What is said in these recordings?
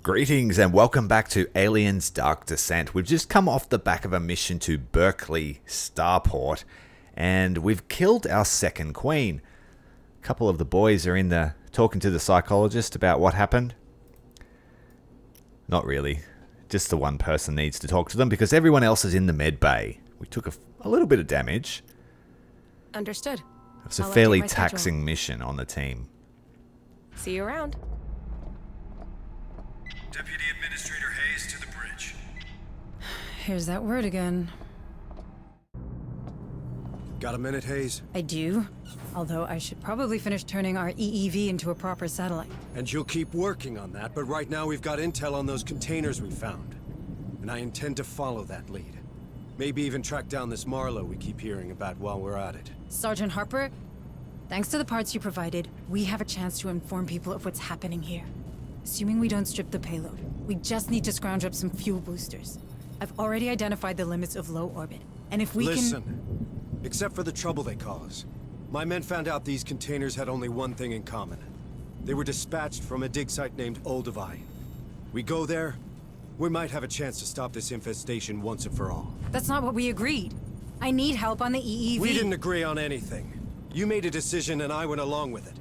Greetings and welcome back to Aliens Dark Descent. We've just come off the back of a mission to Berkeley Starport and we've killed our second queen. A couple of the boys are in there talking to the psychologist about what happened. Not really. Just the one person needs to talk to them because everyone else is in the med bay. We took a little bit of damage. Understood. It's a fairly taxing mission on the team. See you around. Deputy Administrator Hayes to the bridge. Here's that word again. Got a minute, Hayes? I do. Although I should probably finish turning our EEV into a proper satellite. And you'll keep working on that, but right now we've got intel on those containers we found. And I intend to follow that lead. Maybe even track down this Marlowe we keep hearing about while we're at it. Sergeant Harper, thanks to the parts you provided, we have a chance to inform people of what's happening here. Assuming we don't strip the payload, we just need to scrounge up some fuel boosters. I've already identified the limits of low orbit, and if we Listen, except for the trouble they cause, my men found out these containers had only one thing in common. They were dispatched from a dig site named Olduvai. We go there, we might have a chance to stop this infestation once and for all. That's not what we agreed. I need help on the EEV. We didn't agree on anything. You made a decision and I went along with it.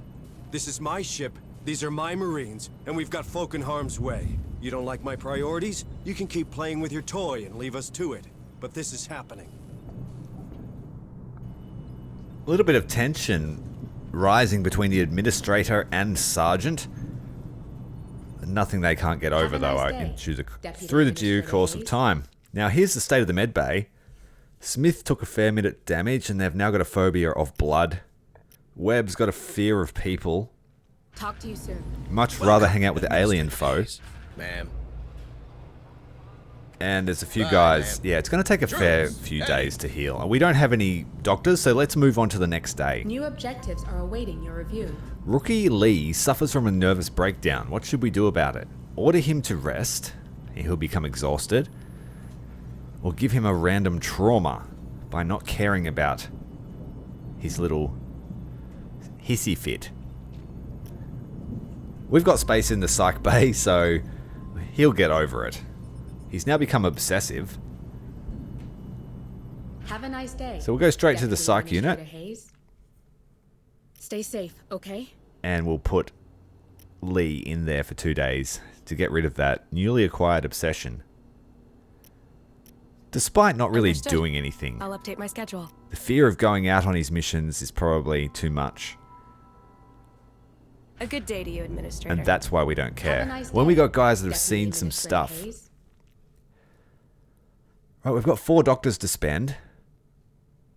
This is my ship. These are my Marines, and we've got folk in harm's way. You don't like my priorities? You can keep playing with your toy and leave us to it. But this is happening. A little bit of tension rising between the Administrator and Sergeant. Nothing they can't get over, though, I can choose through the due course of time. Now, here's the state of the medbay. Smith took a fair bit of damage, and they've now got a phobia of blood. Webb's got a fear of people. Talk to you soon. Much rather hang out with the alien foe. Ma'am. And there's a few guys. Yeah, it's going to take a fair few days to heal. We don't have any doctors, so let's move on to the next day. New objectives are awaiting your review. Rookie Lee suffers from a nervous breakdown. What should we do about it? Order him to rest. He'll become exhausted. Or give him a random trauma by not caring about his little hissy fit. We've got space in the psych bay, so he'll get over it. He's now become obsessive. Have a nice day. So we'll go straight to the psych unit. Hayes. Stay safe, okay? And we'll put Lee in there for 2 days to get rid of that newly acquired obsession. Despite not really doing anything. I'll update my schedule. The fear of going out on his missions is probably too much. A good day to you, Administrator. And that's why we don't care. Nice when we got guys that have seen some stuff. Right, we've got 4 doctors to spend.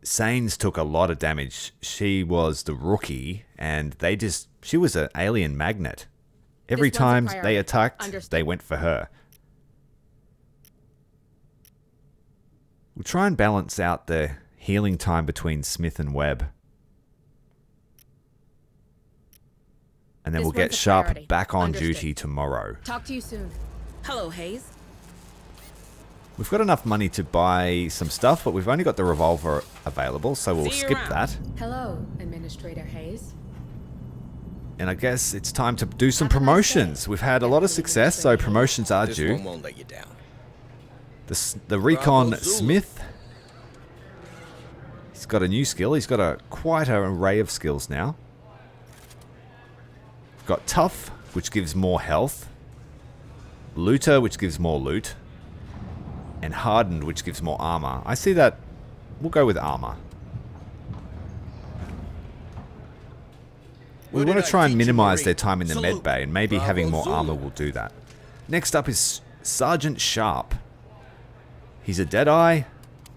Sanes took a lot of damage. She was the rookie, and she was an alien magnet. Every time they attacked, they went for her. We'll try and balance out the healing time between Smith and Webb. And then we'll get Sharp back on duty tomorrow. Talk to you soon. Hello, Hayes. We've got enough money to buy some stuff, but we've only got the revolver available, so we'll skip that. Hello, Administrator Hayes. And I guess it's time to do some promotions. We've had a lot of success, so promotions are due. This one won't let you down. The Recon Smith. He's got a new skill. He's got quite an array of skills now. Got Tough, which gives more health. Looter, which gives more loot. And Hardened, which gives more armor. I see that. We'll go with armor. We want to try and minimize their time in the med bay, and maybe having more armor will do that. Next up is Sergeant Sharp. He's a Deadeye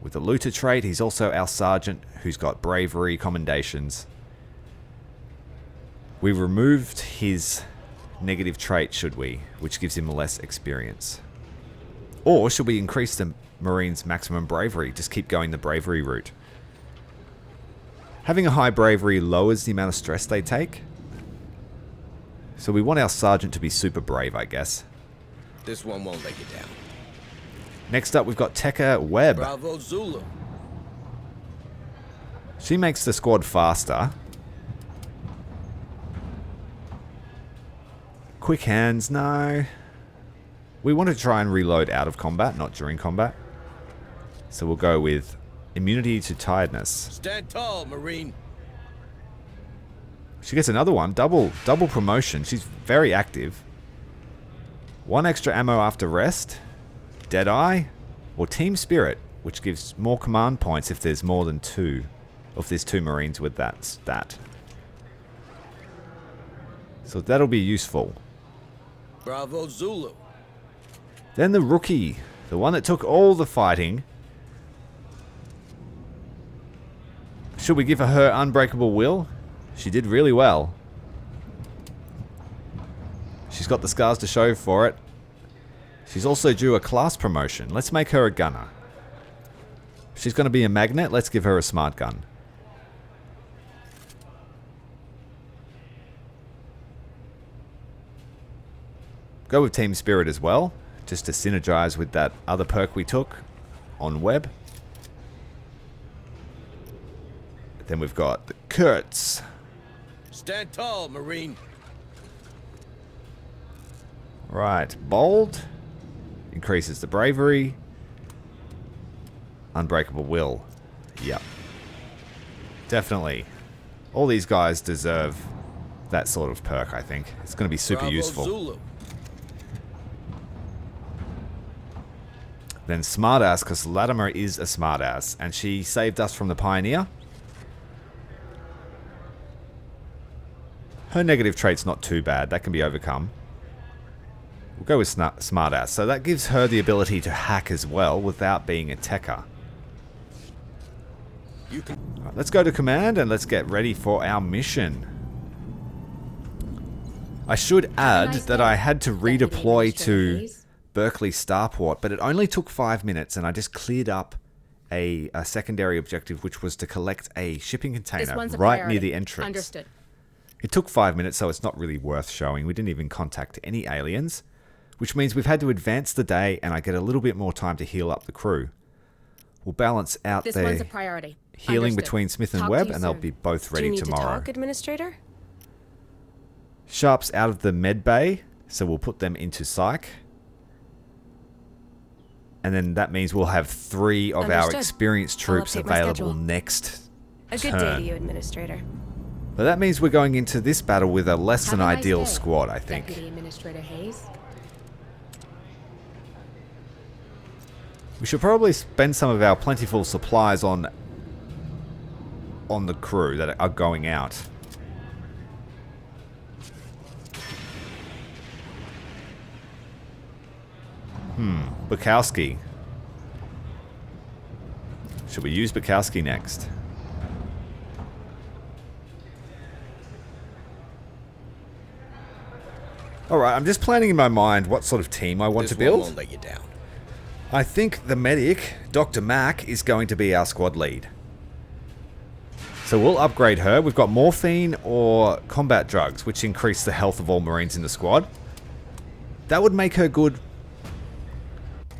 with a looter trait. He's also our sergeant who's got bravery commendations. We removed his negative trait, should we? Which gives him less experience. Or should we increase the Marine's maximum bravery? Just keep going the bravery route. Having a high bravery lowers the amount of stress they take. So we want our sergeant to be super brave, I guess. This one won't let you down. Next up, we've got Tekka Webb. Bravo Zulu. She makes the squad faster. Quick hands, no. We want to try and reload out of combat, not during combat. So we'll go with immunity to tiredness. Stand tall, Marine. She gets another one. Double promotion. She's very active. 1 extra ammo after rest. Deadeye. Or Team Spirit, which gives more command points if there's more than 2. Or if there's 2 Marines with that stat. So that'll be useful. Bravo Zulu. Then the rookie. The one that took all the fighting. Should we give her unbreakable will? She did really well. She's got the scars to show for it. She's also due a class promotion. Let's make her a gunner. She's going to be a magnet. Let's give her a smart gun. Go with Team Spirit as well, just to synergize with that other perk we took on web. Then we've got the Kurtz. Stand tall, Marine. Right, bold. Increases the bravery. Unbreakable will. Yep. Definitely. All these guys deserve that sort of perk, I think. It's going to be super Bravo useful. Zulu. Then smartass, because Latimer is a smartass, and she saved us from the Pioneer. Her negative trait's not too bad. That can be overcome. We'll go with smartass. So that gives her the ability to hack as well without being a techer. Right, let's go to command and let's get ready for our mission. I should add that I had to redeploy to Berkeley Starport, but it only took 5 minutes and I just cleared up a secondary objective, which was to collect a shipping container right near the entrance. Understood. It took 5 minutes, so it's not really worth showing. We didn't even contact any aliens, which means we've had to advance the day and I get a little bit more time to heal up the crew. We'll balance out This the one's a priority. healing Understood. between Smith and Talk to Webb, you and they'll soon. be both Do ready you need tomorrow. to talk, Administrator? Sharp's out of the med bay, so we'll put them into psych. And then that means we'll have 3 of our Understood. experienced I'll troops update my available schedule. next A good turn. day to you, Administrator. But that means we're going into this battle with a less Have than a nice ideal day, squad, I think. Deputy Administrator Hayes. We should probably spend some of our plentiful supplies on the crew that are going out. Bukowski. Should we use Bukowski next? Alright, I'm just planning in my mind what sort of team I want This to one build. won't let you down. I think the medic, Doctor Mack, is going to be our squad lead. So we'll upgrade her. We've got morphine or combat drugs, which increase the health of all Marines in the squad. That would make her good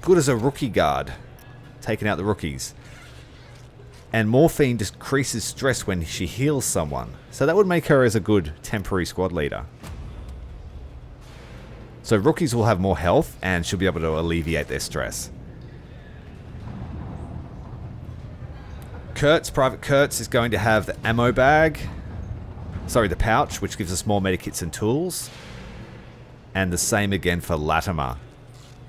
as a rookie guard, taking out the rookies. And morphine decreases stress when she heals someone. So that would make her as a good temporary squad leader. So rookies will have more health and she'll be able to alleviate their stress. Private Kurtz is going to have the ammo bag. Sorry, the pouch, which gives us more medikits and tools. And the same again for Latimer.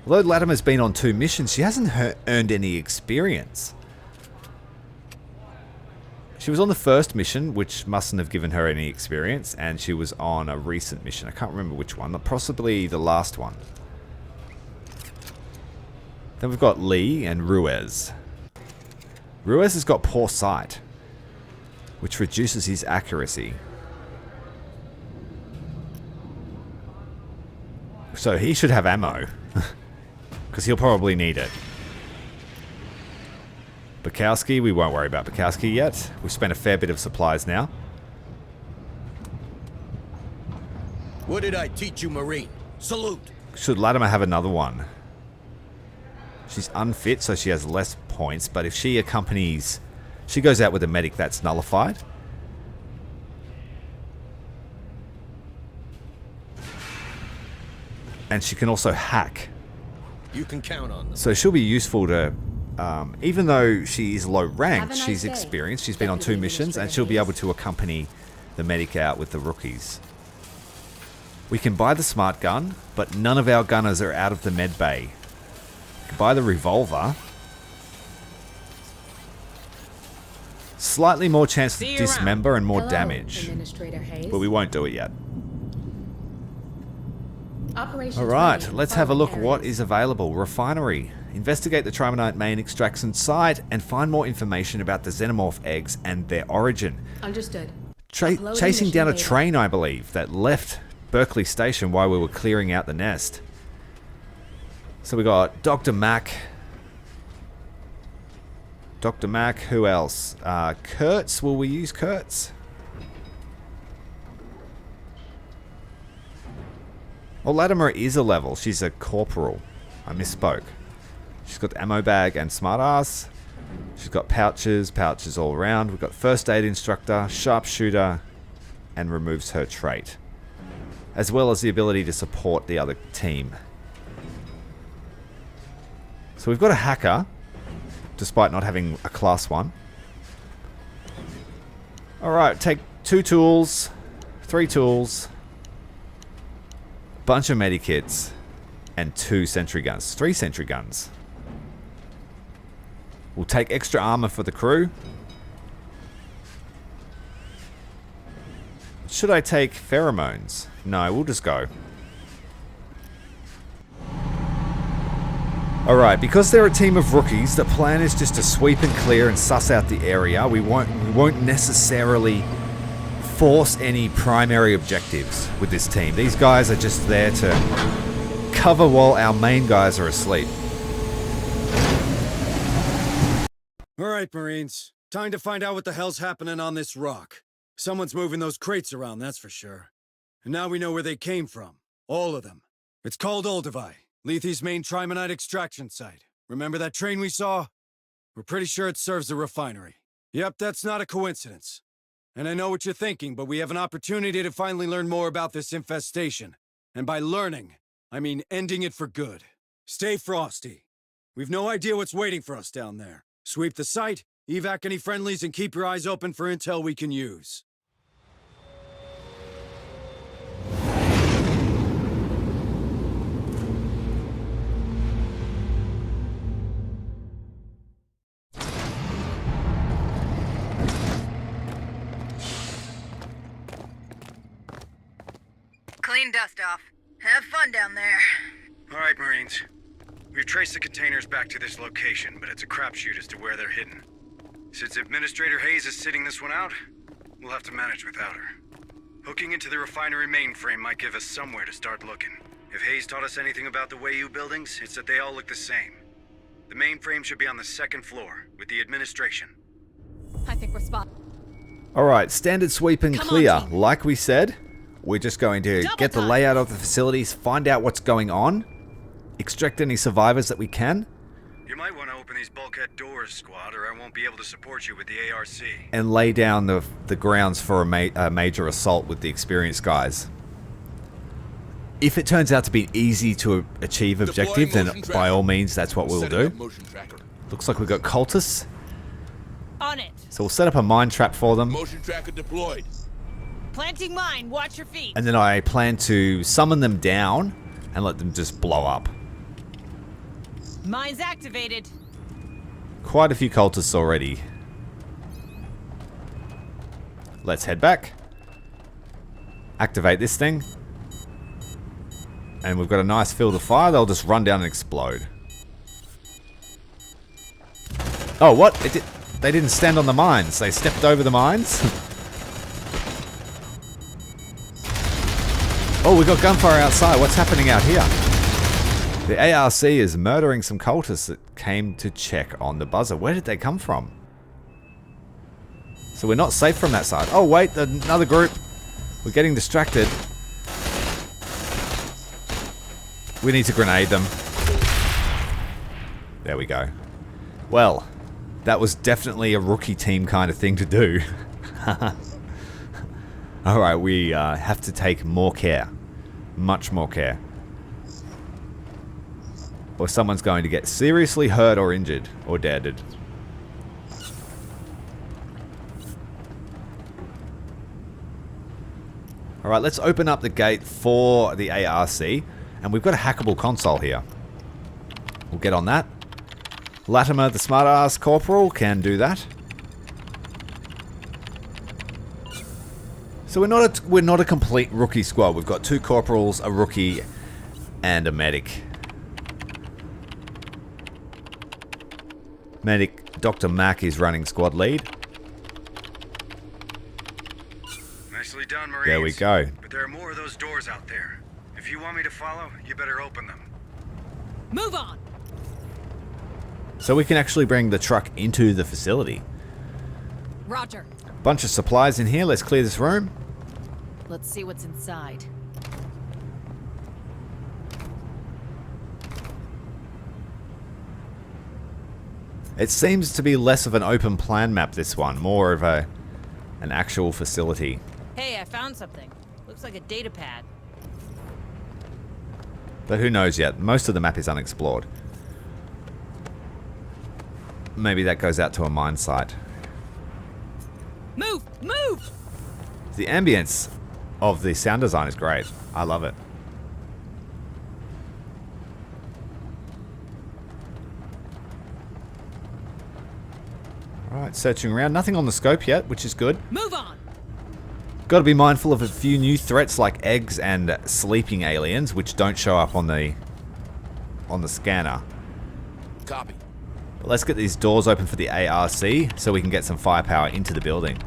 Although Latimer's been on 2 missions, she hasn't earned any experience. She was on the first mission, which mustn't have given her any experience, and she was on a recent mission. I can't remember which one, possibly the last one. Then we've got Lee and Ruiz. Ruiz has got poor sight, which reduces his accuracy. So he should have ammo, because he'll probably need it. Bukowski, we won't worry about Bukowski yet. We've spent a fair bit of supplies now. What did I teach you, Marine? Salute. Should Latimer have another one? She's unfit, so she has less points, but if she accompanies... She goes out with a medic, that's nullified. And she can also hack. You can count on them. So she'll be useful to, even though she is low ranked, Have a nice she's day, experienced. She's been on 2 Deputy missions, and Administrator she'll be Hayes. able to accompany the medic out with the rookies. We can buy the smart gun, but none of our gunners are out of the med bay. We can buy the revolver. Slightly more chance to See you around. dismember and more Hello, damage, Administrator Hayes. but we won't do it yet. Operations Alright, ready. let's have a Following look what areas. is available. Refinery. Investigate the Trimonite main extraction site and find more information about the xenomorph eggs and their origin. Understood. Chasing Uploading down a mission data. train, I believe, that left Berkeley Station while we were clearing out the nest. So we got Doctor Mack. Doctor Mack, who else? Kurtz, will we use Kurtz? Well, Latimer is a level. She's a corporal. I misspoke. She's got the ammo bag and smartass. She's got pouches all around. We've got first aid instructor, sharpshooter, and removes her trait. As well as the ability to support the other team. So we've got a hacker, despite not having a class 1. Alright, take 2 tools, 3 tools, bunch of medikits, and 2 sentry guns. 3 sentry guns. We'll take extra armor for the crew. Should I take pheromones? No, we'll just go. Alright, because they're a team of rookies, the plan is just to sweep and clear and suss out the area. We won't necessarily force any primary objectives with this team. These guys are just there to cover while our main guys are asleep. Alright, Marines. Time to find out what the hell's happening on this rock. Someone's moving those crates around, that's for sure. And now we know where they came from. All of them. It's called Olduvai, Lethe's main Trimonite extraction site. Remember that train we saw? We're pretty sure it serves the refinery. Yep, that's not a coincidence. And I know what you're thinking, but we have an opportunity to finally learn more about this infestation. And by learning, I mean ending it for good. Stay frosty. We've no idea what's waiting for us down there. Sweep the site, evac any friendlies, and keep your eyes open for intel we can use. Clean dust off. Have fun down there. All right, Marines. We've traced the containers back to this location, but it's a crapshoot as to where they're hidden. Since Administrator Hayes is sitting this one out, we'll have to manage without her. Hooking into the refinery mainframe might give us somewhere to start looking. If Hayes taught us anything about the Wayu buildings, it's that they all look the same. The mainframe should be on the 2nd floor, with the administration. I think we're spot. Alright, standard sweep and Come on, clear. team. Like we said, we're just going to Double get the time. layout of the facilities, find out what's going on, extract any survivors that we can, You might want to open these bulkhead doors, squad, or I won't be able to support you with the ARC. and lay down the grounds for a major assault with the experienced guys. If it turns out to be easy to achieve objective, then motion by tracker. all means, that's what we'll Setting do. up motion tracker. Looks like we've got cultists, On it. so we'll set up a mine trap for them, Motion tracker deployed. Planting mine. Watch your feet. and then I plan to summon them down and let them just blow up. Mine's activated. Quite a few cultists already. Let's head back. Activate this thing. And we've got a nice field of fire. They'll just run down and explode. Oh, what? They didn't stand on the mines. They stepped over the mines. Oh, we got gunfire outside. What's happening out here? The ARC is murdering some cultists that came to check on the buzzer. Where did they come from? So we're not safe from that side. Oh, wait, another group. We're getting distracted. We need to grenade them. There we go. Well, that was definitely a rookie team kind of thing to do. Alright, we have to take more care. Much more care. or someone's going to get seriously hurt or injured or deaded. Alright, let's open up the gate for the ARC, and we've got a hackable console here. We'll get on that. Latimer, the smart-ass corporal, can do that. So we're not a complete rookie squad. We've got 2 corporals, a rookie, and a medic. Medic Doctor Mack is running squad lead. Nicely done, Marines. There we go. But there are more of those doors out there. If you want me to follow, you better open them. Move on. So we can actually bring the truck into the facility. Roger. Bunch of supplies in here. Let's clear this room. Let's see what's inside. It seems to be less of an open plan map, this one. More of an actual facility. Hey, I found something. Looks like a data pad. But who knows yet? Most of the map is unexplored. Maybe that goes out to a mine site. Move! Move! The ambience of the sound design is great. I love it. Alright, searching around. Nothing on the scope yet, which is good. Move on! Got to be mindful of a few new threats like eggs and sleeping aliens, which don't show up on the scanner. Copy. But let's get these doors open for the ARC so we can get some firepower into the building.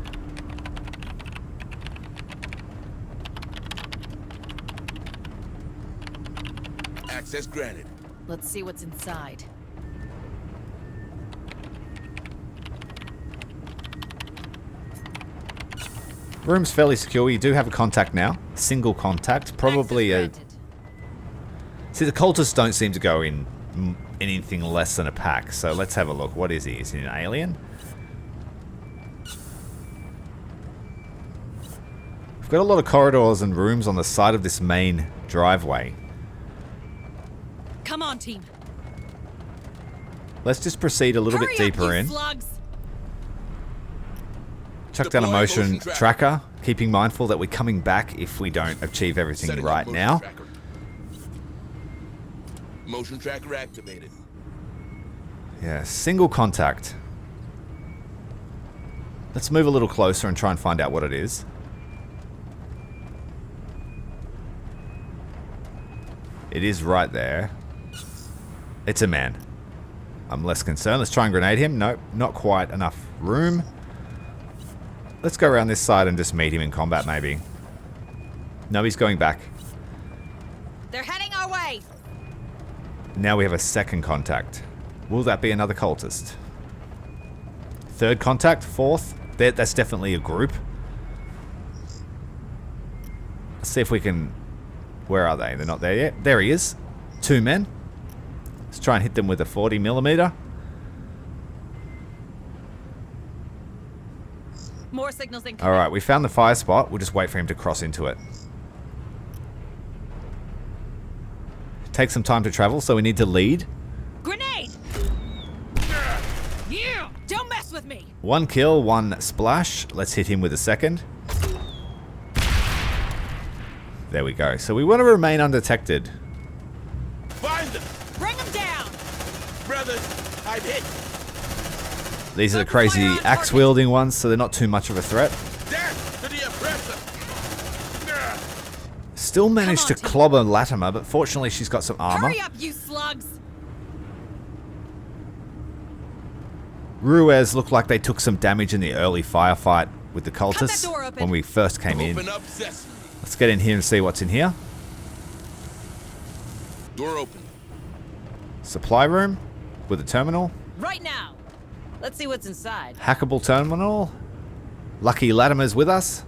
Access granted. Let's see what's inside. Room's fairly secure. You do have a contact now. Single contact. Probably a... Access granted. See, the cultists don't seem to go in anything less than a pack. So let's have a look. What is he? Is he an alien? We've got a lot of corridors and rooms on the side of this main driveway. Come on, team. Let's just proceed a little bit Hurry up, deeper you in. slugs. Chuck down a Deploy motion motion tracker, keeping mindful that we're coming back if we don't achieve everything Setting up right motion now. tracker. Motion tracker activated. Yeah, single contact. Let's move a little closer and try and find out what it is. It is right there. It's a man. I'm less concerned. Let's try and grenade him. Nope, not quite enough room. Let's go around this side and just meet him in combat, maybe. No, he's going back. They're heading our way. Now we have a second contact. Will that be another cultist? Third contact? Fourth? That's definitely a group. Let's see if we can... Where are they? They're not there yet. There he is. 2 men. Let's try and hit them with a 40mm. More signals incoming. Alright, we found the fire spot. We'll just wait for him to cross into it. Takes some time to travel, so we need to lead. Grenade! Yeah! Don't mess with me! 1 kill, 1 splash. Let's hit him with a second. There we go. So we want to remain undetected. Find them! Bring them down! Brothers, I'm hit! These are the crazy axe-wielding ones, so they're not too much of a threat. Death to the oppressor! Still managed to Come on, team. clobber Latimer, but fortunately she's got some armor. Hurry up, you slugs! Ruiz looked like they took some damage in the early firefight with the that cultists door open. when we first came in. Open up sesame. Let's get in here and see what's in here. Door open. Supply room with a terminal. Right now! Let's see what's inside. Hackable terminal. Lucky Latimer's with us.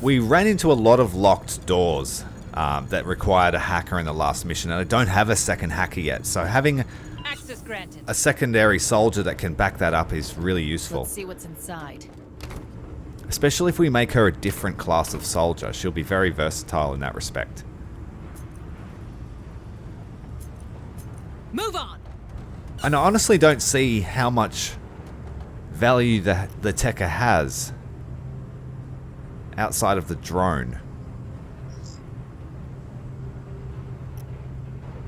We ran into a lot of locked doors that required a hacker in the last mission, and I don't have a second hacker yet, so having Access granted. a secondary soldier that can back that up is really useful. Let's see what's inside. Especially if we make her a different class of soldier. She'll be very versatile in that respect. Move on. And I honestly don't see how much value the Tekka has outside of the drone.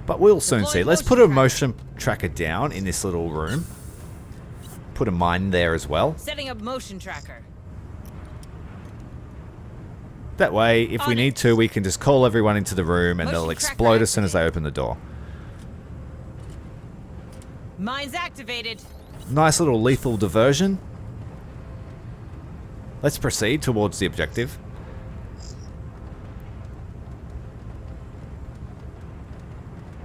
But we'll soon see. Let's put a motion tracker down in this little room. Put a mine there as well. Setting up motion tracker. That way, if we need to, we can just call everyone into the room and Motion they'll tracker explode as soon as they open the door. Mines activated. Nice little lethal diversion. Let's proceed towards the objective.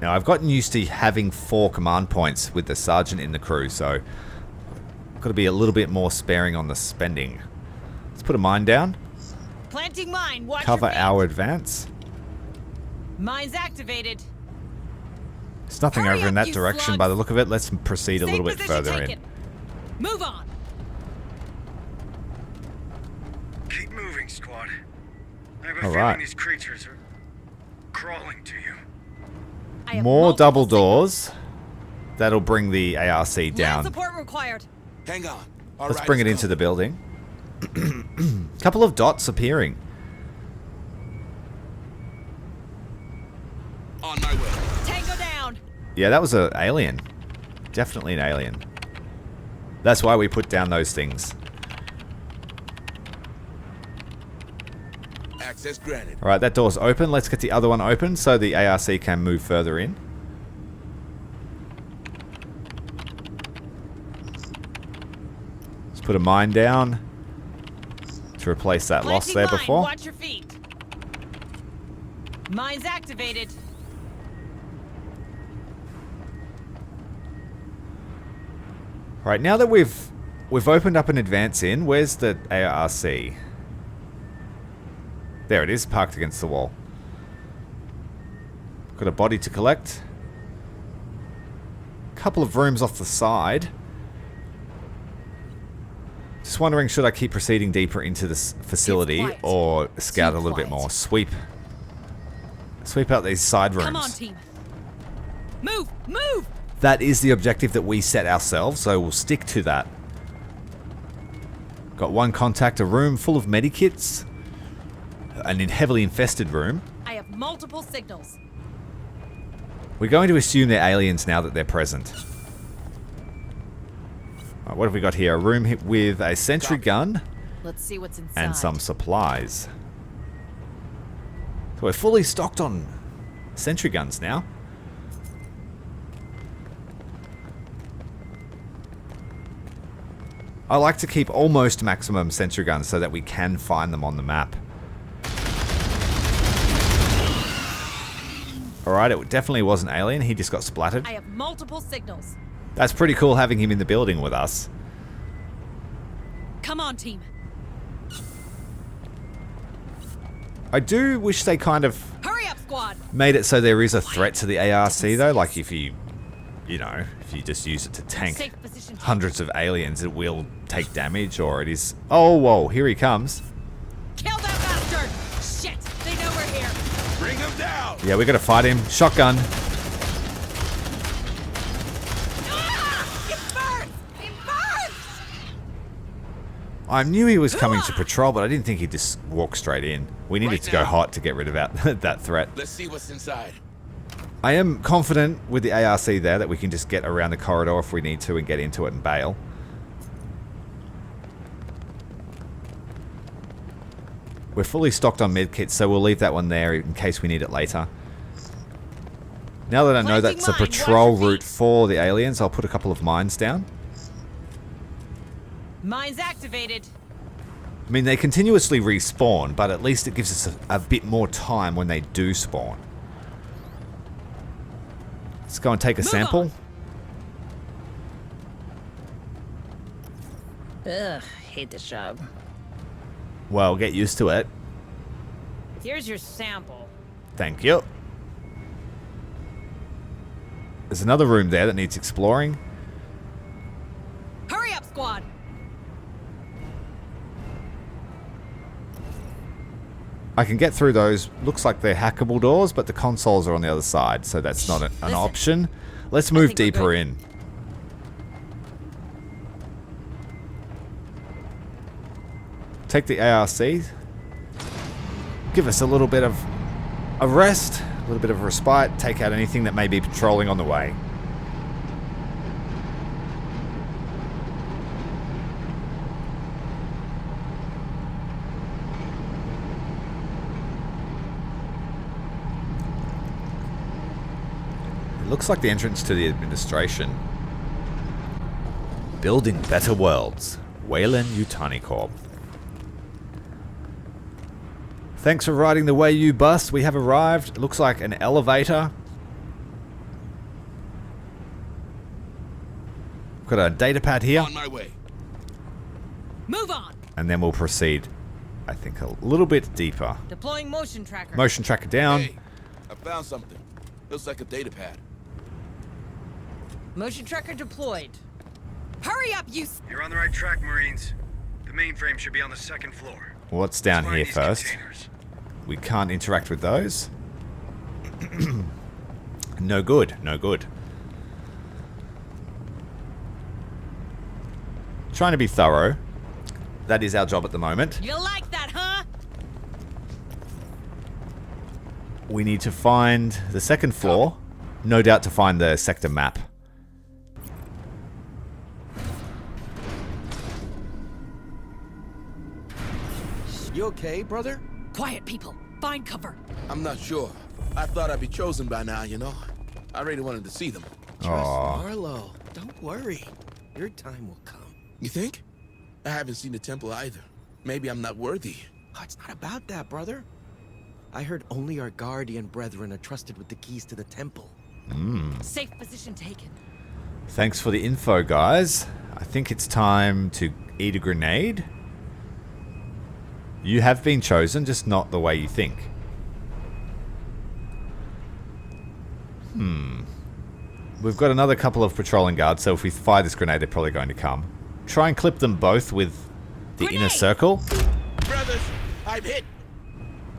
Now, I've gotten used to having 4 command points with the sergeant in the crew, so I've got to be a little bit more sparing on the spending. Let's put a mine down. Planting mine. Watch Cover your feet. our advance. Mines activated. There's nothing Hurry over in up, that you direction slugs. by the look of it. Let's proceed a Safe little bit position further in. taken. Move on. Keep moving, squad. I have a All feeling right. these creatures are crawling to you. I have More multiple double signals. doors. That'll bring the ARC Land down. support required. Hang on. Let's bring it into the building. Couple of dots appearing. On my way. Tango down. Yeah, that was an alien. Definitely an alien. That's why we put down those things. Access granted. Alright, that door's open. Let's get the other one open so the ARC can move further in. Let's put a mine down to replace that loss Planting there mine. before. Watch your feet. Mines activated. Right, now that we've opened up an advance in, where's the ARC? There it is, parked against the wall. Got a body to collect. Couple of rooms off the side. Just wondering, should I keep proceeding deeper into this facility quiet. or scout Too a little bit quiet. more? Sweep out these side rooms. Come on, team. Move. Move. That is the objective that we set ourselves, so we'll stick to that. Got one contact, a room full of medikits, an heavily infested room. I have multiple signals. We're going to assume they're aliens now that they're present. Right, what have we got here? A room with a sentry gun Let's see what's inside. and some supplies. So we're fully stocked on sentry guns now. I like to keep almost maximum sentry guns so that we can find them on the map. Alright, it definitely was an alien. He just got splattered. I have multiple signals. That's pretty cool having him in the building with us. Come on, team. I do wish they kind of Hurry up, squad. made it so there is a threat to the ARC though. Like if you just use it to tank Safe position. hundreds of aliens, it will take damage, or it is... Oh, whoa, here he comes. Kill that bastard. Shit. They know we're here. Bring him down. Yeah, we gotta fight him. Shotgun. Ah! It burns. It burns. I knew he was coming to patrol, but I didn't think he'd just walk straight in. We needed Right to go now. hot to get rid of that threat. Let's see what's inside. I am confident with the ARC there that we can just get around the corridor if we need to and get into it and bail. We're fully stocked on medkits, so we'll leave that one there in case we need it later. Now that I know Planting that's a mine, watch patrol your feet. route for the aliens, I'll put a couple of mines down. Mines activated. I mean, they continuously respawn, but at least it gives us a bit more time when they do spawn. Let's go and take a Move sample. Ugh, hate this job. Well, get used to it. Here's your sample. Thank you. There's another room there that needs exploring. Hurry up, squad. I can get through those. Looks like they're hackable doors, but the consoles are on the other side, so that's not an option. Let's move deeper in. Take the ARC. Give us a little bit of a rest, a little bit of a respite. Take out anything that may be patrolling on the way. Looks like the entrance to the administration. Building better worlds. Wayland Yutani Corp. Thanks for riding the Wayu bus. We have arrived. It looks like an elevator. We've got a data pad here. On my way. Move on. And then we'll proceed, I think, a little bit deeper. Deploying motion tracker. Motion tracker down. Hey, I found something. Looks like a data pad. Motion tracker deployed. Hurry up, you. You're on the right track, Marines. The mainframe should be on the second floor. What's down Find here these first? containers. We can't interact with those. No good, no good. Trying to be thorough. That is our job at the moment. You like that, huh? We need to find the second floor. No doubt to find the sector map. You okay, brother? Quiet, people. Find cover. I'm not sure. I thought I'd be chosen by now, you know. I really wanted to see them. Aww. Marlo, don't worry. Your time will come. You think? I haven't seen the temple either. Maybe I'm not worthy. Oh, it's not about that, brother. I heard only our guardian brethren are trusted with the keys to the temple. Safe position taken. Thanks for the info, guys. I think it's time to eat a grenade. You have been chosen, just not the way you think. We've got another couple of patrolling guards, so if we fire this grenade, they're probably going to come. Try and clip them both with the inner circle. Brothers, I'm hit.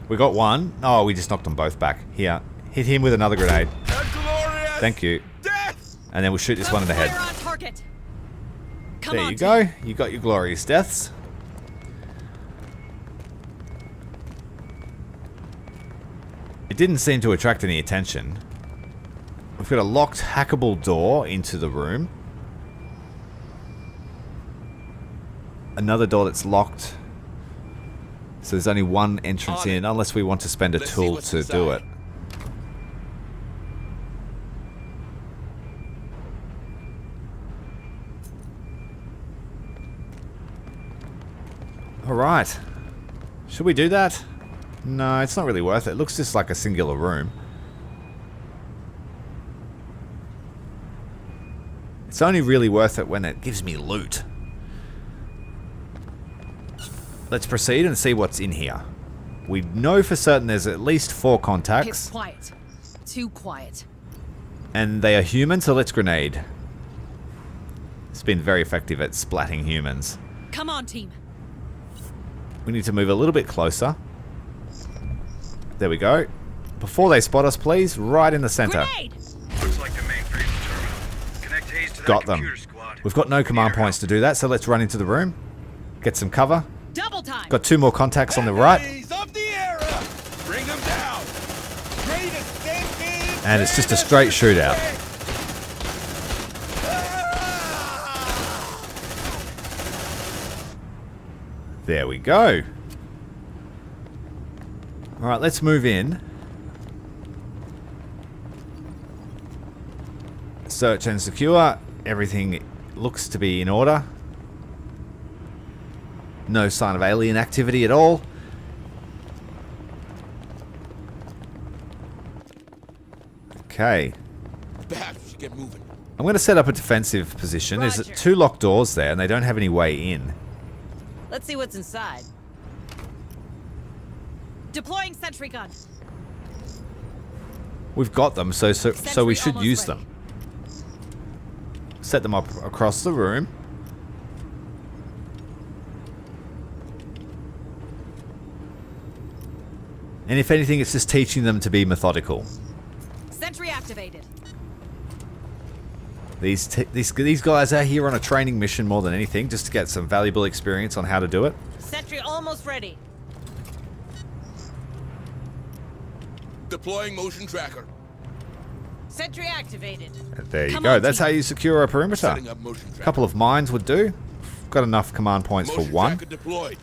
We got one. Oh, we just knocked them both back. Here. Hit him with another grenade. A glorious Thank you. death. And then we'll shoot this one in the head. Fire on target. Come There on, you go. You got your glorious deaths. It didn't seem to attract any attention. We've got a locked, hackable door into the room. Another door that's locked. So there's only one entrance in, unless we want to spend a Let's see tool what's to inside. do it. Alright. Should we do that? No, it's not really worth it. It looks just like a singular room. It's only really worth it when it gives me loot. Let's proceed and see what's in here. We know for certain there's at least 4 It's contacts. quiet. Too quiet. And they are human, so let's grenade. It's been very effective at splatting humans. Come on, team. We need to move a little bit closer. There we go. Before they spot us, please, right in the center. Grenade! Looks like the mainframe's terminal. Connect Hayes to that Got them. computer squad. We've got no command points to do that, so let's run into the room. Get some cover. Double time. Got 2 more contacts on the right. Enemies of the era. Bring them down. Greatest thinking. And it's just a straight shootout. There we go. Alright, let's move in. Search and secure. Everything looks to be in order. No sign of alien activity at all. Okay. Perhaps we should get moving. I'm going to set up a defensive position. There's Roger. 2 locked doors there, and they don't have any way in. Let's see what's inside. Deploying sentry gun. We've got them, so we Sentry should almost use ready. them. Set them up across the room. And if anything, it's just teaching them to be methodical. Sentry activated. These guys are here on a training mission more than anything, just to get some valuable experience on how to do it. Sentry almost ready. Deploying motion tracker. Sentry activated. And there you Come go. on, That's team. how you secure a perimeter. Setting up motion A tracker. couple of mines would do. Got enough command points Motion for one. tracker deployed.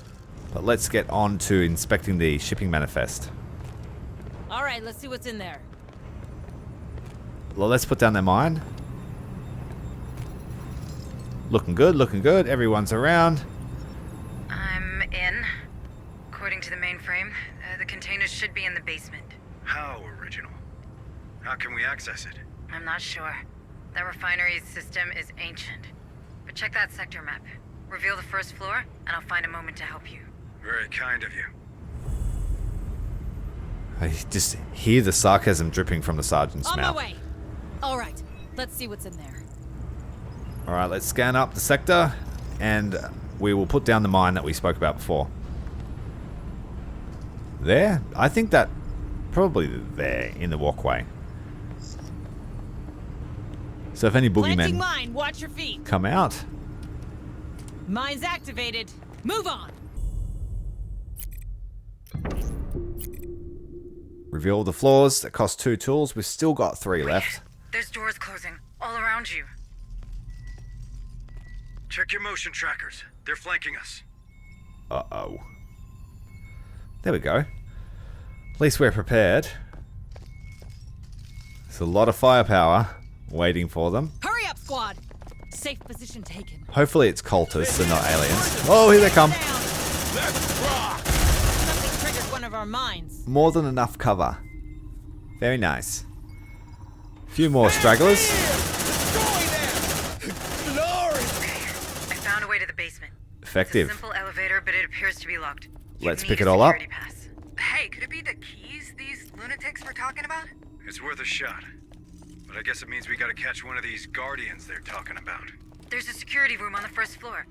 But let's get on to inspecting the shipping manifest. All right, let's see what's in there. Well, let's put down their mine. Looking good, looking good. Everyone's around. I'm in. According to the mainframe, the containers should be in the basement. How original? How can we access it? I'm not sure. That refinery system is ancient. But check that sector map. Reveal the first floor, and I'll find a moment to help you. Very kind of you. I just hear the sarcasm dripping from the sergeant's On my mouth. way. All right, let's see what's in there. Alright, let's scan up the sector, and we will put down the mine that we spoke about before. There? I think that... probably there, in the walkway. So if any Planting boogeymen mine, watch your feet. come out... Mine's activated. Move on. Reveal the floors. That cost 2 tools. We've still got 3 left. There's doors closing all around you. Check your motion trackers. They're flanking us. Uh-oh. There we go. At least we're prepared. There's a lot of firepower waiting for them. Hurry up, squad. Safe position taken. Hopefully it's cultists and not aliens. Oh, here they come. Down. Let's rock. Something triggered one of our mines. More than enough cover. Very nice. A few more stragglers. Destroy them. Glory. I found a way to the basement. Effective. It's a simple elevator, but it appears to be locked. You Let's need pick a it all up. security pass. Hey, could it be the keys these lunatics were talking about? It's worth a shot. But I guess it means we gotta catch one of these guardians they're talking about. There's a security room on the first floor.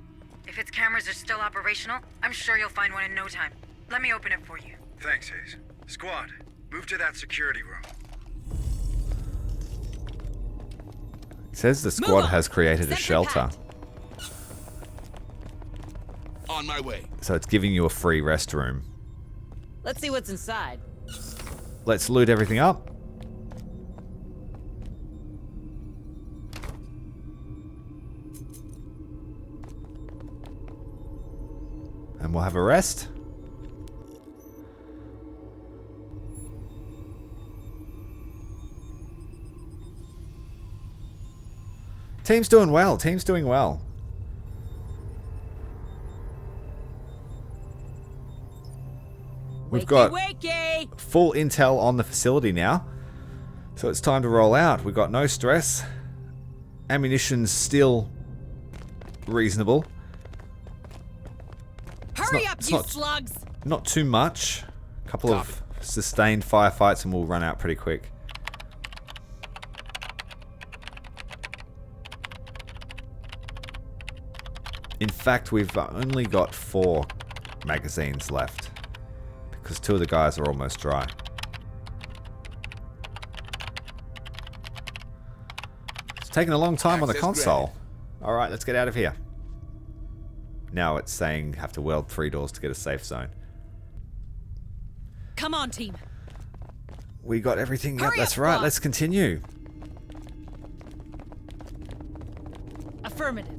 If its cameras are still operational, I'm sure you'll find one in no time. Let me open it for you. Thanks, Hayes. Squad, move to that security room. It says the Move squad on. has created a Sentry shelter. packed. On my way. So it's giving you a free restroom. Let's see what's inside. Let's loot everything up. And we'll have a rest. Team's doing well. Team's doing well. We've got Wakey! full intel on the facility now. So it's time to roll out. We've got no stress. Ammunition's still reasonable. Hurry not- up, it's you not- slugs! Not too much. A couple of sustained firefights and we'll run out pretty quick. In fact, we've only got 4 magazines left. Because 2 of the guys are almost dry. It's taking a long time on the Access console. Alright, let's get out of here. Now it's saying have to weld 3 doors to get a safe zone. Come on, team. We got everything. Yep, Hurry that's up, right. squad. Let's continue. Affirmative.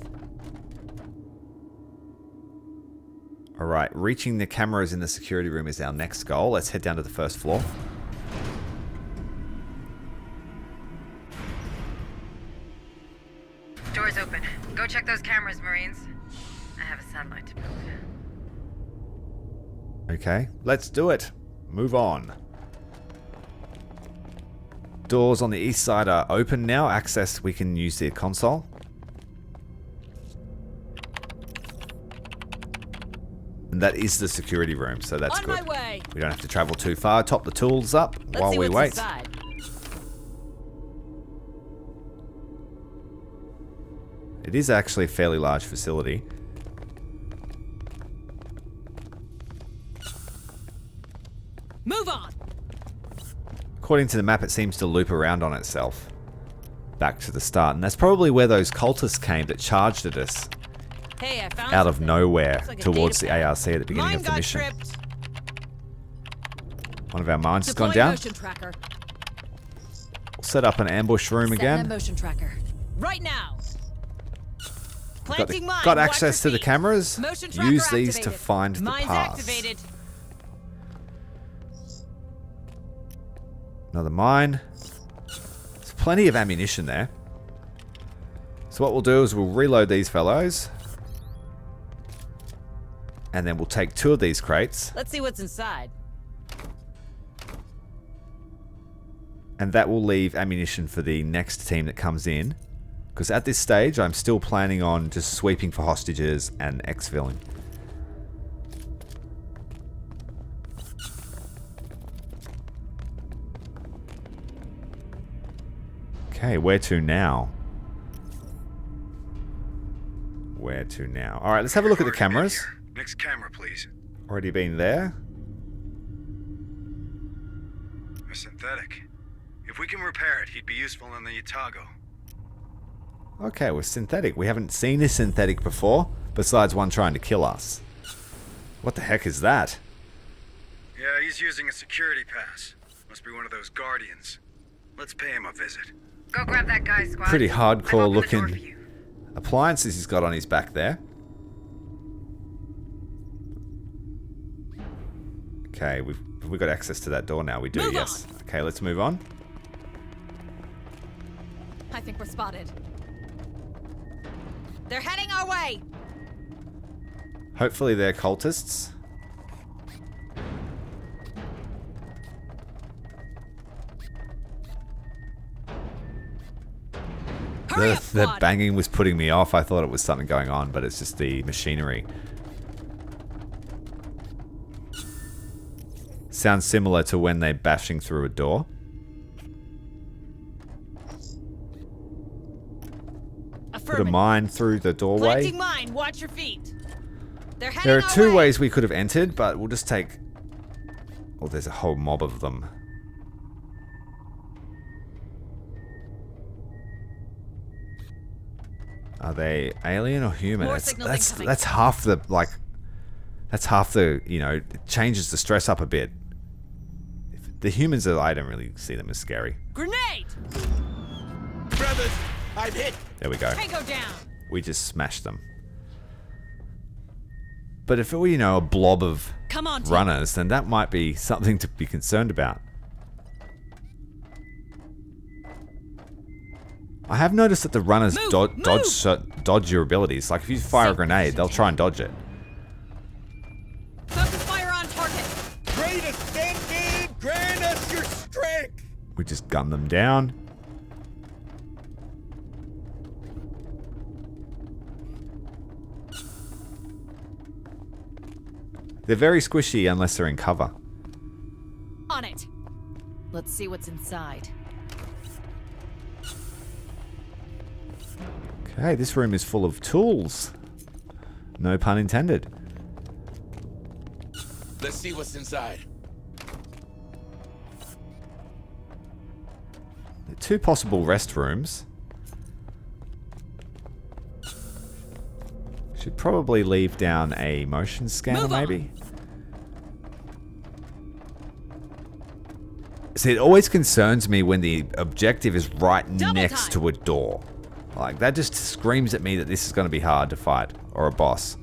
Alright, reaching the cameras in the security room is our next goal. Let's head down to the first floor. Doors open. Go check those cameras, Marines. I have a satellite to build. Okay, let's do it. Move on. Doors on the east side are open now. Access, we can use the console. And that is the security room, so that's On good. my way. We don't have to travel too far. Top the tools up Let's while see we what's wait. inside. It is actually a fairly large facility. Move on! According to the map, it seems to loop around on itself. Back to the start. And that's probably where those cultists came that charged at us Hey, I found out of something. nowhere Looks like a towards the data ARC at the beginning Mine of the got mission. tripped. One of our mines has gone Deploying down. motion tracker. We'll set up an ambush room Setting a again. motion tracker. Right now. Planting mine. Got Watch access your to the feet. cameras. Motion tracker Use these to activated. find the Mine's paths. activated. Another mine. There's plenty of ammunition there. So what we'll do is we'll reload these fellows. And then we'll take 2 of these crates. Let's see what's inside. And that will leave ammunition for the next team that comes in. Because at this stage, I'm still planning on just sweeping for hostages and exfilling. Okay, where to now? Where to now? Alright, let's have a look at the cameras. Next camera, please. Already been there. A synthetic. If we can repair it, he'd be useful in the Itago. Okay, we're synthetic. We haven't seen a synthetic before, besides one trying to kill us. What the heck is that? Yeah, he's using a security pass. Must be one of those guardians. Let's pay him a visit. Go grab that guy, squad. Pretty I've hardcore opened the door for looking you. appliances he's got on his back there. Okay, we've got access to that door now. We do, Move yes. Okay, let's move on. I think we're spotted. They're heading our way. Hopefully they're cultists. Hurry up, The squad. banging was putting me off. I thought it was something going on, but it's just the machinery. Sounds similar to when they're bashing through a door. Put a Affirmative. mine through the doorway. Planting mine. Watch your feet. They're heading There are our 2 way. ways we could have entered, but we'll just take... Oh, there's a whole mob of them. Are they alien or human? More That's, signals that's, incoming. that's half the, like... That's half the, you know, it changes the stress up a bit. If the humans, I don't really see them as scary. Grenade. Brothers, I'm hit. There we go. Tango down. We just smashed them. But if it were, you know, a blob of Come on, team. runners, then that might be something to be concerned about. I have noticed that the runners Move, dodge your abilities. Like if you fire a grenade, they'll try and dodge it. Focus fire on target. Great ascended, grant us your strength. We just gun them down. They're very squishy unless they're in cover. On it. Let's see what's inside. Okay, this room is full of tools. No pun intended. Let's see what's inside. There are 2 possible rest rooms. Should probably leave down a motion scanner, Move on. maybe. See, it always concerns me when the objective is right Double next time. to a door. Like, that just screams at me that this is going to be hard to fight, or a boss.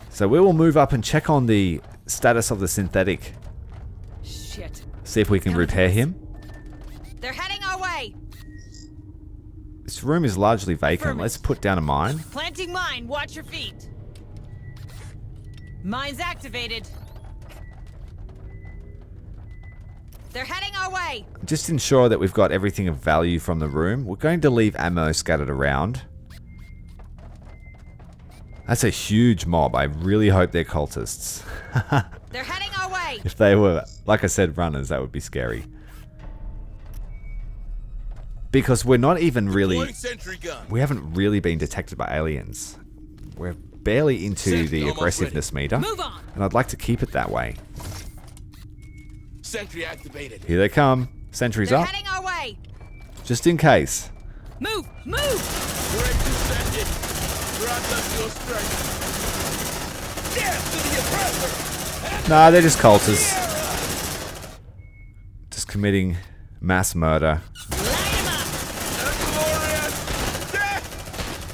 So we will move up and check on the status of the synthetic. Shit. See if we can Coming repair to us. him. They're heading our way. This room is largely vacant. Affirmative. Let's put down a mine. Planting mine. Watch your feet. Mine's activated. They're heading our way. Just ensure that we've got everything of value from the room. We're going to leave ammo scattered around. That's a huge mob. I really hope they're cultists. They're heading our way. If they were, like I said, runners, that would be scary. Because we're not even really... Deploying sentry gun. We haven't really been detected by aliens. We're barely into the aggressiveness meter, Move on. and I'd like to keep it that way. Sentry activated. Here they come. Sentries They're up, heading our way. just in case. Move, move. We're intercepted. We're on industrial strike. Death to the oppressor. Nah, they're just cultists. Just committing mass murder. Light him up. Glorious. Death.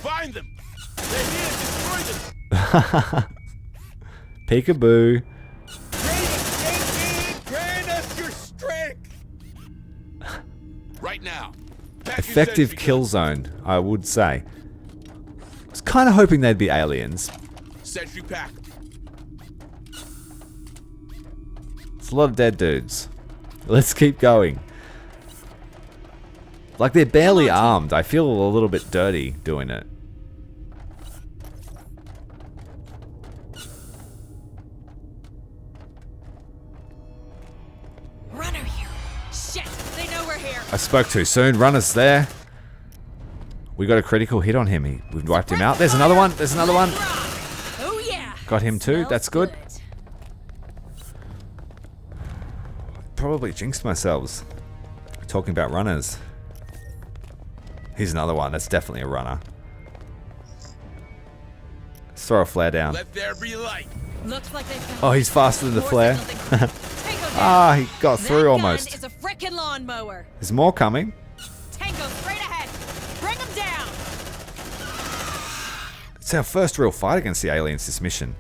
Find them. They're here to destroy them. Peekaboo. Grant us your strength. Right now. Pack your Effective sentry kill guns. zone, I would say. I was kind of hoping they'd be aliens. Sentry pack. It's a lot of dead dudes. Let's keep going. Like, they're barely armed. I feel a little bit dirty doing it. Runner here. Shit, they know we're here. I spoke too soon. Runner's there. We got a critical hit on him. We've wiped him out. There's another one. There's another one. Oh yeah. Got him too. Smells That's good. Probably jinxed myself. Talking about runners. Here's another one. That's definitely a runner. Let's throw a flare down. Let there be light. Looks like they found Oh, he's faster than the more flare. signals than- Tango down. Ah, he got That through gun almost. is a frickin' lawnmower. There's more coming. Tango straight ahead. Bring him down. It's our first real fight against the aliens this mission.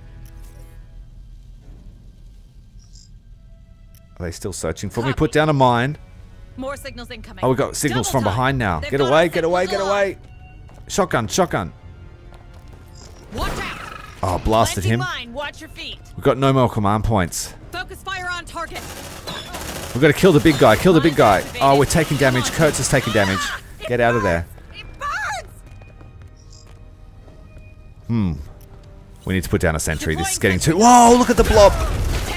Are they still searching for me? Copy. Put down a mine. More signals incoming. Oh, we got signals Double from time. behind now. They've Get got away, our get away, signals get away. Shotgun, shotgun. Watch out. Oh, blasted Planting him. mine. Watch your feet. We've got no more command points. Focus fire on target. We've got to kill the big guy, kill the big guy. Oh, we're taking damage. Kurtz is taking damage. Get out of there. It burns. We need to put down a sentry. This is getting too... Whoa, look at the blob.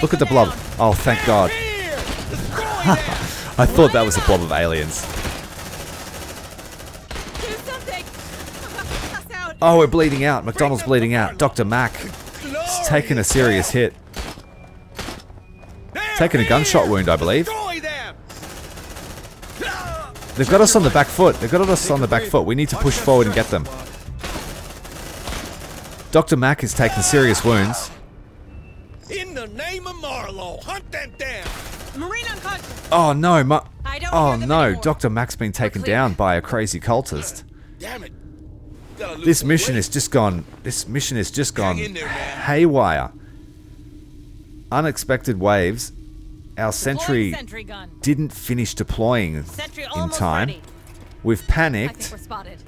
Look at the blob. Oh, thank God. I thought that was a blob of aliens. Do something. Pass out. Oh, we're bleeding out. McDonald's bleeding out. Dr. Mack is taking a serious hit. Taking a gunshot wound, I believe. Destroy them. They've got us on the back foot. They've got us on the back foot. We need to push forward and get them. Dr. Mack is taking serious wounds. In the name of Marlowe, hunt them down. Marine unconscious. Oh no, I don't oh hear them no, anymore. Dr. Mack's been taken clear. down by a crazy cultist. Damn it. Gotta lose This some mission weight. has just gone. This mission has just gone Hang in there, man. haywire. Unexpected waves. Our sentry Sentry gun. didn't finish deploying Sentry in almost time. ready. We've I think panicked, we're spotted.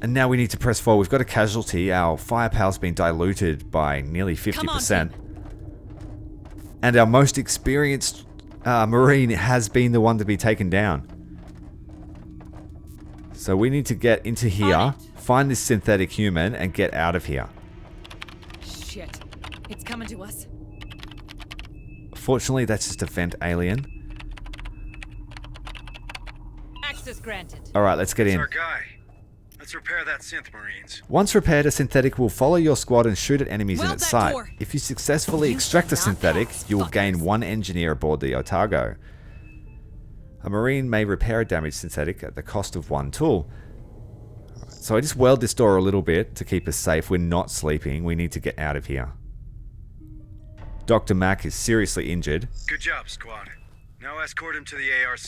and now we need to press forward. We've got a casualty. Our firepower's been diluted by nearly 50%. And our most experienced Marine has been the one to be taken down. So we need to get into here, find this synthetic human, and get out of here. Shit. It's coming to us. Fortunately, that's just a vent alien. Access granted. Alright, let's get in. Our guy. Let's repair that synth, Marines. Once repaired, a synthetic will follow your squad and shoot at enemies in Weld its that sight. door. If you successfully You extract a cannot synthetic, pass, you will gain fuckers. 1 engineer aboard the Otago. A Marine may repair a damaged synthetic at the cost of 1 tool. Alright, so I just weld this door a little bit to keep us safe. We're not sleeping. We need to get out of here. Dr. Mack is seriously injured. Good job, squad. Now escort him to the ARC.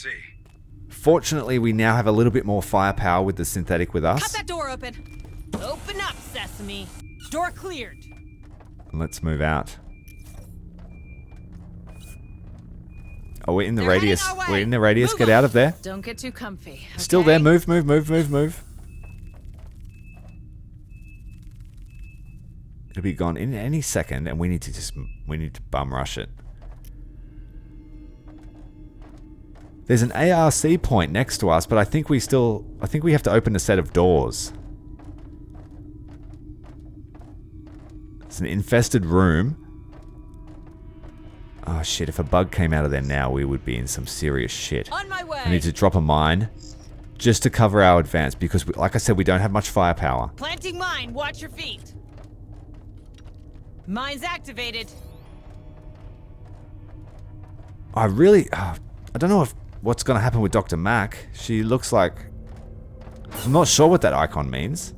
Fortunately, we now have a little bit more firepower with the synthetic with Cut us. that door open. Open up, Sesame. Door cleared. And let's move out. Oh, we're in the They're heading radius. our way. We're in the radius. Move Get on. out of there. Don't get too comfy. Still okay? there. Move, move, move, move, move. It'll be gone in any second, and we need to bum rush it. There's an ARC point next to us, but I think we have to open a set of doors. It's an infested room. Oh shit, if a bug came out of there now, we would be in some serious shit. On my way. I need to drop a mine just to cover our advance because, like I said, we don't have much firepower. Planting mine. Watch your feet. Mine's activated. I really... I don't know what's going to happen with Dr. Mack. She looks like... I'm not sure what that icon means.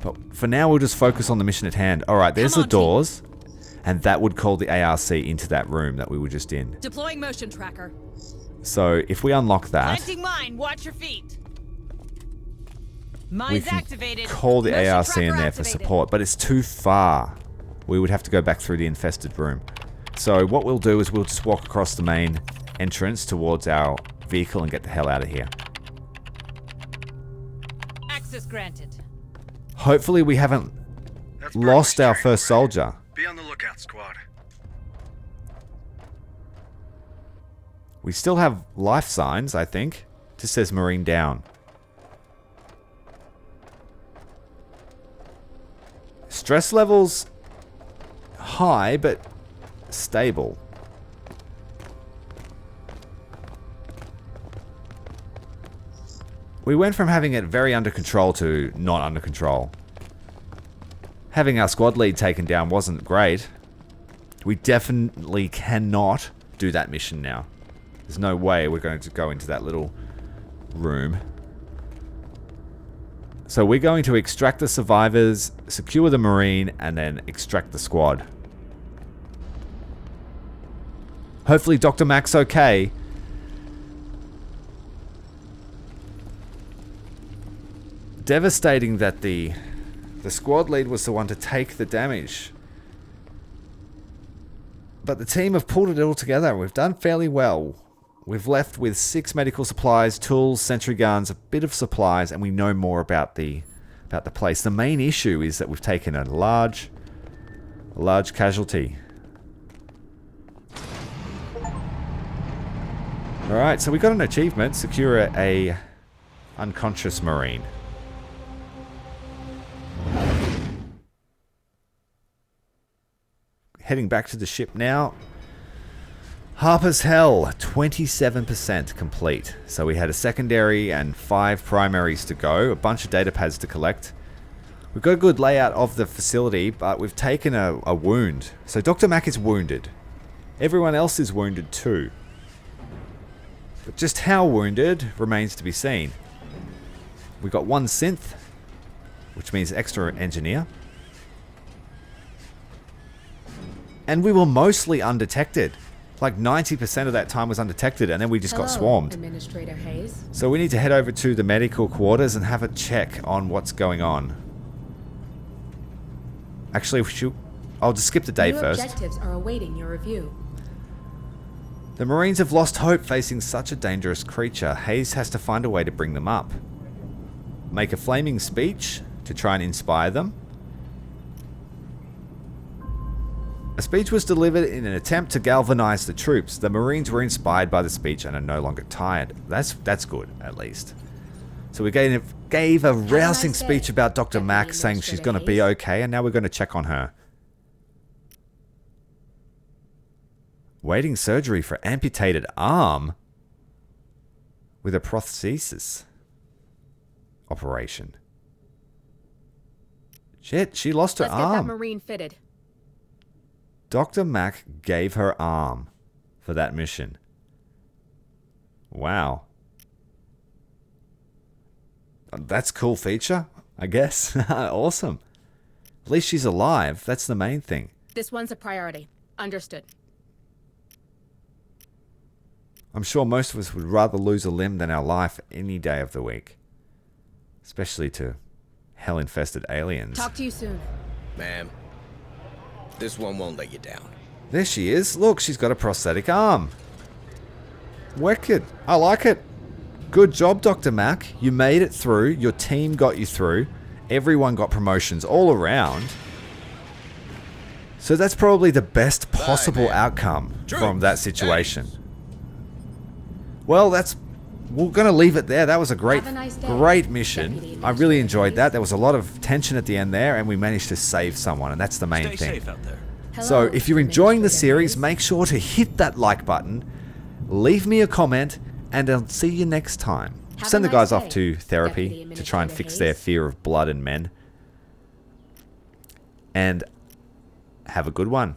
But for now, we'll just focus on the mission at hand. Alright, there's the doors. And that would call the ARC into that room that we were just in. Deploying motion tracker. So, if we unlock that... Planting mine, watch your feet. We Mine's can activated. call the Motion ARC in tracker there activated. for support, but it's too far. We would have to go back through the infested room. So what we'll do is we'll just walk across the main entrance towards our vehicle and get the hell out of here. Access granted. Hopefully we haven't lost our first soldier. Be on the lookout, squad. We still have life signs, I think. Just says Marine down. Stress levels high, but stable. We went from having it very under control to not under control. Having our squad lead taken down wasn't great. We definitely cannot do that mission now. There's no way we're going to go into that little room. So we're going to extract the survivors, secure the Marine, and then extract the squad. Hopefully Dr. Mack's okay. Devastating that the squad lead was the one to take the damage. But the team have pulled it all together. We've done fairly well. We've left with 6 medical supplies, tools, sentry guns, a bit of supplies, and we know more about the place. The main issue is that we've taken a large casualty. Alright, so we got an achievement. Secure a unconscious Marine. Heading back to the ship now. Harper's Hell, 27% complete. So we had a secondary and 5 primaries to go, a bunch of data pads to collect. We've got a good layout of the facility, but we've taken a wound. So Dr. Mack is wounded. Everyone else is wounded too. But just how wounded remains to be seen. We got 1 synth, which means extra engineer. And we were mostly undetected. Like 90% of that time was undetected, and then we just got swarmed. Administrator Hayes. So we need to head over to the medical quarters and have a check on what's going on. Actually, I'll just skip the day New first. objectives are awaiting your review. The Marines have lost hope facing such a dangerous creature. Hayes has to find a way to bring them up. Make a flaming speech to try and inspire them. A speech was delivered in an attempt to galvanize the troops. The Marines were inspired by the speech and are no longer tired. That's good, at least. So we gave a rousing speech about Dr. Mack, saying she's going to be okay, and now we're going to check on her. Waiting surgery for amputated arm with a prosthesis operation. Shit, she lost her Let's get that arm. Marine fitted. Dr. Mack gave her arm for that mission. Wow. That's a cool feature, I guess. Awesome. At least she's alive. That's the main thing. This one's a priority. Understood. I'm sure most of us would rather lose a limb than our life any day of the week. Especially to hell-infested aliens. Talk to you soon. Ma'am, this one won't let you down. There she is. Look, she's got a prosthetic arm. Wicked. I like it. Good job, Dr. Mack. You made it through. Your team got you through. Everyone got promotions all around. So that's probably the best possible outcome from that situation. Well, we're going to leave it there. That was a great mission. I really enjoyed that. There was a lot of tension at the end there, and we managed to save someone, and that's the main thing. Stay safe out there. So if you're enjoying the series, make sure to hit that like button, leave me a comment, and I'll see you next time. Send the guys off to therapy to try and fix their fear of blood and men. and have a good one.